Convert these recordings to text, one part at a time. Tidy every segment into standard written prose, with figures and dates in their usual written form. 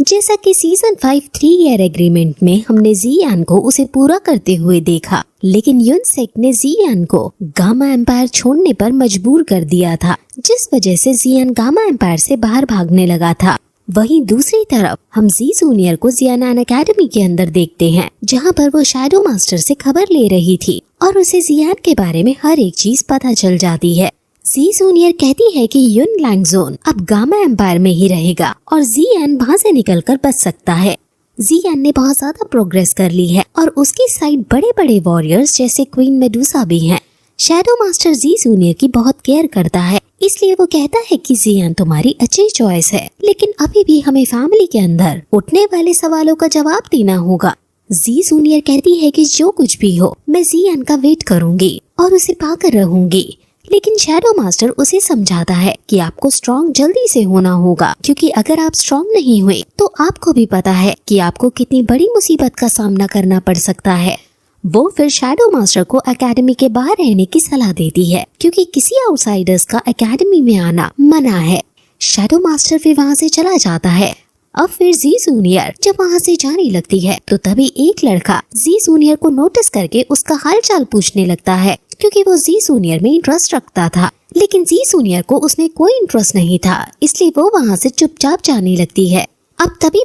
जैसा कि season 5 3 year agreement में हमने जियान को उसे पूरा करते हुए देखा, लेकिन यूनसेक ने जियान को गामा एम्पायर छोड़ने पर मजबूर कर दिया था, जिस वजह से जियान गामा एम्पायर से बाहर भागने लगा था। वहीं दूसरी तरफ हम जी जूनियर को जियानान एकेडमी के अंदर देखते हैं, जहां पर वो शैडो मास्टर से खबर ले रही थी और उसे जियान के बारे में हर एक चीज पता चल जाती है। जी जूनियर कहती है कि युन लैंगजोन अब गामा एम्पायर में ही रहेगा और जियान वहाँ से निकलकर बच सकता है। जियान ने बहुत ज्यादा प्रोग्रेस कर ली है और उसकी साइड बड़े बड़े वॉरियर्स जैसे क्वीन मेडुसा भी हैं। शैडो मास्टर जी जूनियर की बहुत केयर करता है, इसलिए वो कहता है कि जियान तुम्हारी अच्छी चॉइस है, लेकिन अभी भी हमें फैमिली के अंदर उठने वाले सवालों का जवाब देना होगा। जी जूनियर कहती है कि जो कुछ भी हो मैं जियान का वेट करूंगी और उसे पाकर रहूंगी, लेकिन शैडो मास्टर उसे समझाता है कि आपको स्ट्रॉन्ग जल्दी से होना होगा, क्योंकि अगर आप स्ट्रॉन्ग नहीं हुए तो आपको भी पता है कि आपको कितनी बड़ी मुसीबत का सामना करना पड़ सकता है। वो फिर शैडो मास्टर को एकेडमी के बाहर रहने की सलाह देती है, क्योंकि किसी आउटसाइडर्स का एकेडमी में आना मना है। शैडो मास्टर फिर वहाँ से चला जाता है। अब फिर जी जूनियर जब वहाँ से जाने लगती है तो तभी एक लड़का जी जूनियर को नोटिस करके उसका हालचाल पूछने लगता है, क्योंकि वो जी जूनियर में इंटरेस्ट रखता था, लेकिन जी जूनियर को उसमें कोई इंटरेस्ट नहीं था, इसलिए वो वहाँ से चुपचाप जाने लगती है। अब तभी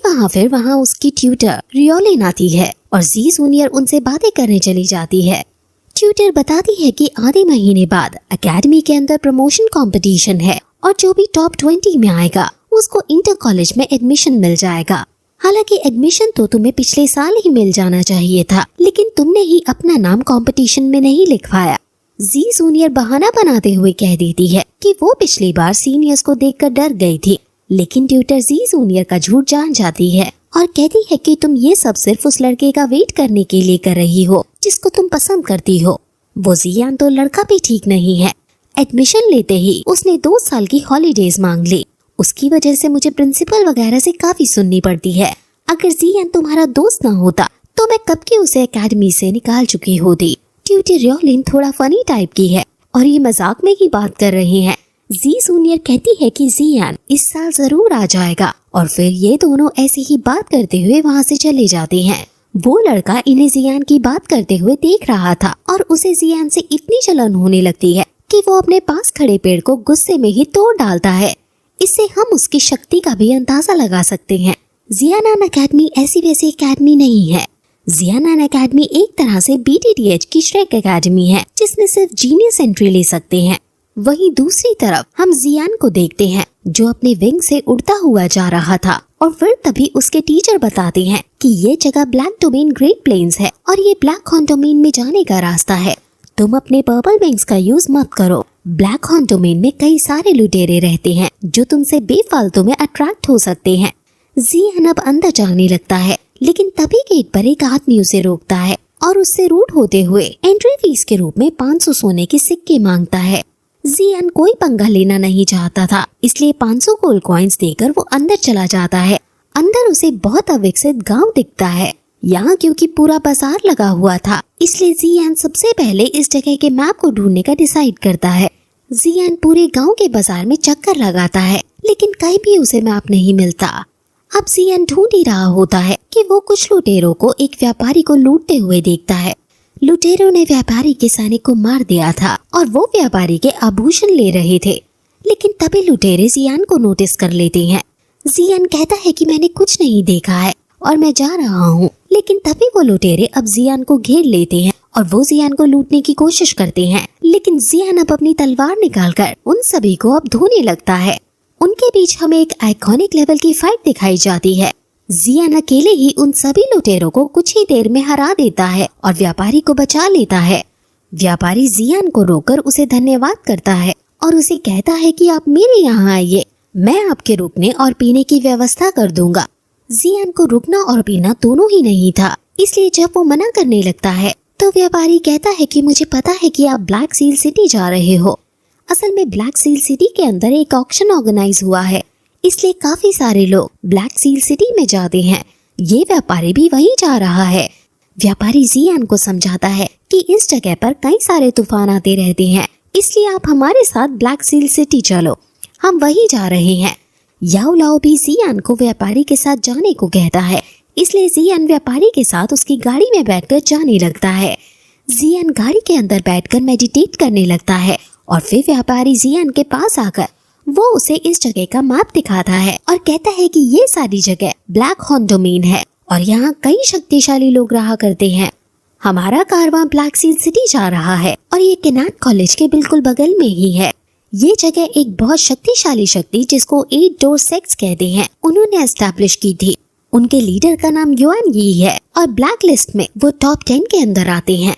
वहाँ उसकी ट्यूटर रियोलिन आती है और जी जूनियर उनसे बातें करने चली जाती है। ट्यूटर बताती है कि आधे महीने बाद एकेडमी के अंदर प्रमोशन कंपटीशन है और जो भी टॉप 20 में आएगा उसको इंटर कॉलेज में एडमिशन मिल जाएगा। हालांकि एडमिशन तो तुम्हें पिछले साल ही मिल जाना चाहिए था, लेकिन तुमने ही अपना नाम कंपटीशन में नहीं लिखवाया। जी जूनियर बहाना बनाते हुए कह देती है कि वो पिछली बार सीनियर्स को देखकर डर गई थी, लेकिन ट्यूटर जी जूनियर का झूठ जान जाती है और कहती है कि तुम ये सब सिर्फ उस लड़के का वेट करने के लिए कर रही हो जिसको तुम पसंद करती हो। वो जियान तो लड़का भी ठीक नहीं है। एडमिशन लेते ही उसने 2 साल की हॉलीडेज मांग ली। उसकी वजह से मुझे प्रिंसिपल वगैरह से काफी सुननी पड़ती है। अगर जियान तुम्हारा दोस्त ना होता तो मैं कब की उसे एकेडमी से निकाल चुकी होती। ट्यूटर रियोलिन थोड़ा फनी टाइप की है और ये मजाक में ही बात कर रहे हैं। जी जूनियर कहती है कि जियान इस साल जरूर आ जाएगा और फिर ये दोनों ऐसे ही बात करते हुए वहाँ से चले जाते हैं। वो लड़का इन्हें जियान की बात करते हुए देख रहा था और उसे जियान से इतनी जलन होने लगती है कि वो अपने पास खड़े पेड़ को गुस्से में ही तोड़ डालता है। इससे हम उसकी शक्ति का भी अंदाजा लगा सकते हैं। जियानान एकेडमी ऐसी वैसी एकेडमी नहीं है। जियानान एकेडमी एक तरह से BTTH की श्रेक एकेडमी है, जिसमें सिर्फ जीनियस एंट्री ले सकते हैं। वहीं दूसरी तरफ हम जियान को देखते हैं जो अपने विंग से उड़ता हुआ जा रहा था और फिर तभी उसके टीचर बताते हैं कि ये जगह ब्लैक डोमेन ग्रेट प्लेन्स है और ये ब्लैक हॉर्न डोमेन में जाने का रास्ता है। तुम अपने पर्पल विंग्स का यूज मत करो। ब्लैक हॉर्न डोमेन में कई सारे लुटेरे रहते हैं जो तुमसे बेफालतू में अट्रैक्ट हो सकते हैं। जियान अब अंदर जाने लगता है, लेकिन तभी गेट पर एक आदमी उसे रोकता है और उससे रूड होते हुए एंट्री फीस के रूप में 500 सोने के सिक्के मांगता है। जियान कोई पंगा लेना नहीं चाहता था, इसलिए 500 गोल्ड कॉइन्स देकर वो अंदर चला जाता है। अंदर उसे बहुत अविकसित गांव दिखता है। यहाँ क्योंकि पूरा बाजार लगा हुआ था, इसलिए जियान सबसे पहले इस जगह के मैप को ढूंढने का डिसाइड करता है। जियान पूरे गांव के बाजार में चक्कर लगाता है, लेकिन कहीं भी उसे मैप नहीं मिलता। अब जियान ढूंढ ही रहा होता है कि वो कुछ लुटेरों को एक व्यापारी को लूटते हुए देखता है। लुटेरों ने व्यापारी के सैनिक को मार दिया था और वो व्यापारी के आभूषण ले रहे थे, लेकिन तभी लुटेरे जियान को नोटिस कर लेते हैं। जियान कहता है कि मैंने कुछ नहीं देखा है और मैं जा रहा हूँ, लेकिन तभी वो लुटेरे अब जियान को घेर लेते हैं और वो जियान को लूटने की कोशिश करते हैं, लेकिन जियान अब अपनी तलवार निकालकर उन सभी को अब धोने लगता है। उनके बीच हमें एक आइकॉनिक लेवल की फाइट दिखाई जाती है। जियान अकेले ही उन सभी लुटेरों को कुछ ही देर में हरा देता है और व्यापारी को बचा लेता है। व्यापारी जियान को रोककर उसे धन्यवाद करता है और उसे कहता है कि आप मेरे यहाँ आइए, मैं आपके रुकने और पीने की व्यवस्था कर दूंगा। जियान को रुकना और पीना दोनों ही नहीं था, इसलिए जब वो मना करने लगता है तो व्यापारी कहता है कि मुझे पता है कि आप ब्लैक सील सिटी जा रहे हो। असल में ब्लैक सील सिटी के अंदर एक ऑक्शन ऑर्गेनाइज हुआ है, इसलिए काफी सारे लोग ब्लैक सील सिटी में जाते हैं। ये व्यापारी भी वही जा रहा है। व्यापारी जियान को समझाता है कि इस जगह पर कई सारे तूफान आते रहते हैं, इसलिए आप हमारे साथ ब्लैक सील सिटी चलो, हम वही जा रहे हैं। याओ लाओ भी जियान को व्यापारी के साथ जाने को कहता है, इसलिए जियान व्यापारी के साथ उसकी गाड़ी में बैठकर जाने लगता है। जियान गाड़ी के अंदर बैठकर मेडिटेट करने लगता है और फिर व्यापारी जियान के पास आकर वो उसे इस जगह का मैप दिखाता है और कहता है कि ये सारी जगह ब्लैक हॉर्न डोमेन है और यहाँ कई शक्तिशाली लोग रहा करते हैं। हमारा कारवां ब्लैक सील सिटी जा रहा है और ये केनान कॉलेज के बिल्कुल बगल में ही है। ये जगह एक बहुत शक्तिशाली शक्ति जिसको 8 डोर सेक्स कहते हैं उन्होंने एस्टैब्लिश की थी। उनके लीडर का नाम युआन यी है और ब्लैक लिस्ट में वो टॉप 10 के अंदर आते हैं।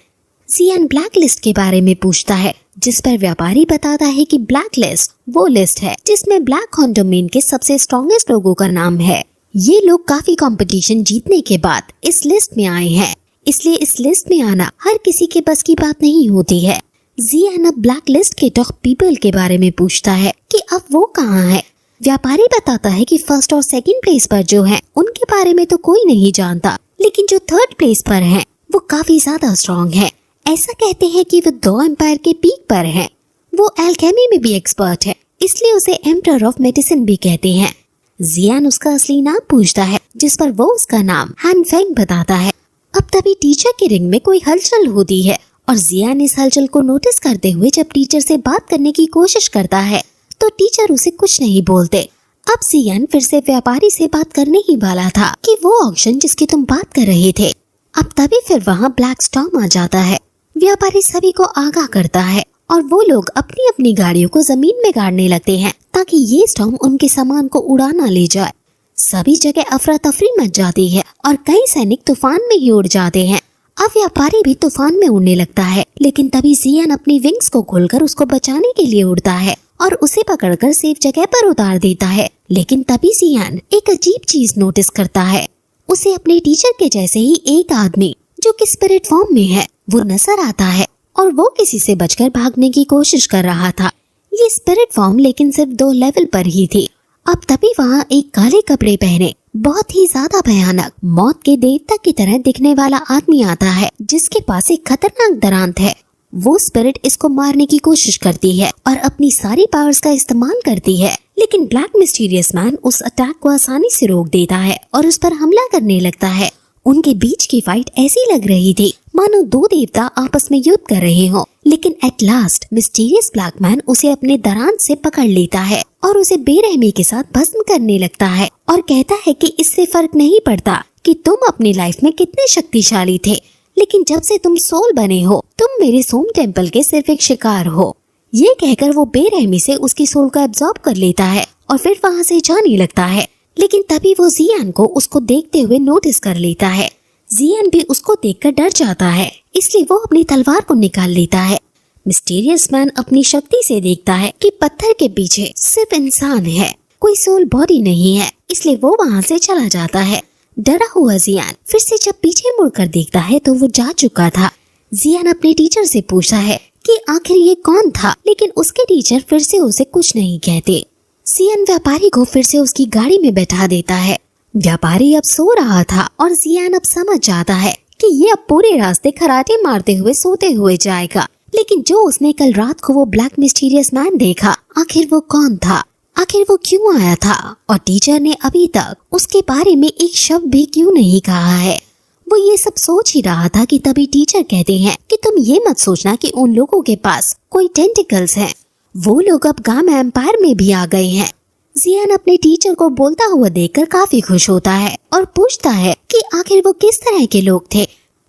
जियान ब्लैक लिस्ट के बारे में पूछता है, जिस पर व्यापारी बताता है कि ब्लैक लिस्ट वो लिस्ट है जिसमें ब्लैक हॉर्न डोमेन के सबसे स्ट्रॉन्गेस्ट लोगों का नाम है। ये लोग काफी कंपटीशन जीतने के बाद इस लिस्ट में आए हैं, इसलिए इस लिस्ट में आना हर किसी के बस की बात नहीं होती है। जियान अब ब्लैक लिस्ट के टॉप पीपल के बारे में पूछता है कि अब वो कहाँ है। व्यापारी बताता है कि फर्स्ट और सेकंड प्लेस पर जो है उनके बारे में तो कोई नहीं जानता, लेकिन जो थर्ड प्लेस पर है वो काफी ज्यादा स्ट्रॉन्ग है। ऐसा कहते हैं कि वो 2 एम्पायर के पीक पर है। वो एल्केमी में भी एक्सपर्ट है, इसलिए उसे एम्परर ऑफ मेडिसिन भी कहते हैं। जियान उसका असली नाम पूछता है, जिस पर वो उसका नाम हान फेंग बताता है। अब तभी टीचर के रिंग में कोई हलचल होती है और जियान इस हलचल को नोटिस करते हुए जब टीचर से बात करने की कोशिश करता है तो टीचर उसे कुछ नहीं बोलते। अब जियान फिर से व्यापारी से बात करने ही वाला था कि वो ऑक्शन जिसकी तुम बात कर रहे थे। अब तभी फिर वहाँ ब्लैक स्टॉर्म आ जाता है। व्यापारी सभी को आगाह करता है और वो लोग अपनी अपनी गाड़ियों को जमीन में गाड़ने लगते हैं ताकि ये स्टॉर्म उनके सामान को उड़ा ना ले जाए। सभी जगह अफरा तफरी मच जाती है और कई सैनिक तूफान में ही उड़ जाते हैं। अब व्यापारी भी तूफान में उड़ने लगता है, लेकिन तभी जियान अपनी विंग्स को खोलकर उसको बचाने के लिए उड़ता है और उसे पकड़कर सेफ जगह पर उतार देता है। लेकिन तभी जियान एक अजीब चीज नोटिस करता है। उसे अपने टीचर के जैसे ही एक आदमी जो कि स्पिरिट फॉर्म में है वो नजर आता है और वो किसी से बचकर भागने की कोशिश कर रहा था। ये स्पिरिट फॉर्म लेकिन सिर्फ 2 लेवल पर ही थी। अब तभी वहाँ एक काले कपड़े पहने बहुत ही ज्यादा भयानक मौत के देवता की तरह दिखने वाला आदमी आता है, जिसके पास एक खतरनाक दरांत है। वो स्पिरिट इसको मारने की कोशिश करती है और अपनी सारी पावर्स का इस्तेमाल करती है, लेकिन ब्लैक मिस्टीरियस मैन उस अटैक को आसानी से रोक देता है और उस पर हमला करने लगता है। उनके बीच की फाइट ऐसी लग रही थी मानो 2 देवता आपस में युद्ध कर रहे हों, लेकिन at last mysterious black man उसे अपने दरांत से पकड़ लेता है और उसे बेरहमी के साथ भस्म करने लगता है और कहता है कि इससे फर्क नहीं पड़ता कि तुम अपनी लाइफ में कितने शक्तिशाली थे, लेकिन जब से तुम सोल बने हो तुम मेरे सोम टेम्पल के सिर्फ एक शिकार हो। ये कहकर वो बेरहमी से उसकी सोल को एब्जॉर्ब कर लेता है और फिर वहाँ से जाने लगता है। लेकिन तभी वो जियान को उसको देखते हुए नोटिस कर लेता है। जियान भी उसको देखकर डर जाता है, इसलिए वो अपनी तलवार को निकाल लेता है। मिस्टीरियस मैन अपनी शक्ति से देखता है कि पत्थर के पीछे सिर्फ इंसान है, कोई सोल बॉडी नहीं है, इसलिए वो वहाँ से चला जाता है। डरा हुआ जियान फिर से जब पीछे मुड़कर देखता है तो वो जा चुका था। जियान अपने टीचर से पूछता है कि आखिर ये कौन था, लेकिन उसके टीचर फिर से उसे कुछ नहीं कहते। जियान व्यापारी को फिर से उसकी गाड़ी में बैठा देता है। व्यापारी अब सो रहा था और जियान अब समझ जाता है कि ये अब पूरे रास्ते खराटे मारते हुए सोते हुए जाएगा। लेकिन जो उसने कल रात को वो ब्लैक मिस्टीरियस मैन देखा, आखिर वो कौन था, आखिर वो क्यों आया था, और टीचर ने अभी तक उसके बारे में एक शब्द भी क्यों नहीं कहा है। वो ये सब सोच ही रहा था कि तभी टीचर कहते हैं कि तुम ये मत सोचना कि उन लोगों के पास कोई टेंटिकल्स हैं, वो लोग अब गामा एम्पायर में भी आ गए हैं। जियान अपने टीचर को बोलता हुआ देखकर काफी खुश होता है और पूछता है कि आखिर वो किस तरह के लोग थे।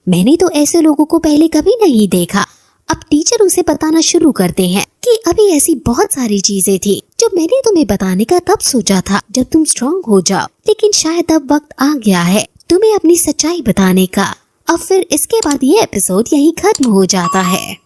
मैंने तो ऐसे लोगों को पहले कभी नहीं देखा। अब टीचर उसे बताना शुरू करते हैं कि अभी ऐसी बहुत सारी चीजें थी जो मैंने तुम्हें बताने का तब सोचा था जब तुम स्ट्रांग हो जाओ, लेकिन शायद अब वक्त आ गया है तुम्हें अपनी सच्चाई बताने का। अब फिर इसके बाद ये एपिसोड यहीं खत्म हो जाता है।